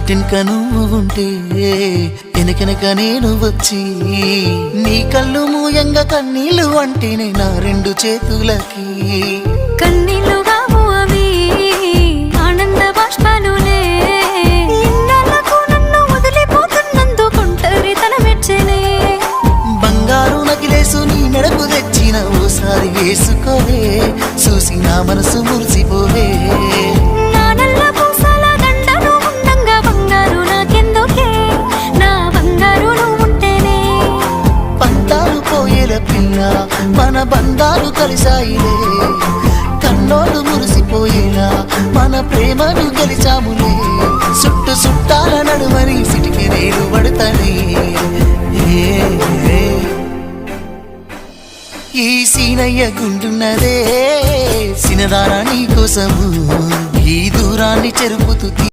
ఇంటింక నువ్వు ఉంటే వెనకెనక నేను వచ్చి నీ కళ్ళు మూయంగా కన్నీళ్ళు అంటేనే నా రెండు చేతులకి కన్నీళ్ళు కావు అవి ఆనంద బాష్పాలులే ఇన్నాళ్ళకు నన్ను వదిలిపోతున్నందుకుంటరి తన మెచ్చనే బంగారు నకిలేసు నీ మెడకు తెచ్చిన ఓసారి వేసుకోవే చూసి నా మనసు మురిసిపోవే మన బంధాలు కలిసాయిలే కన్నోళ్ళు మురిసిపోయేలా మన ప్రేమను గెలిచాములే చుట్టు చుట్టాల నడుమని సిటికి నేను పడతానే ఈ సీనయ్య గుండున్నదే సినదారా నీ కోసము ఈ దూరాన్ని చెరుపుతూ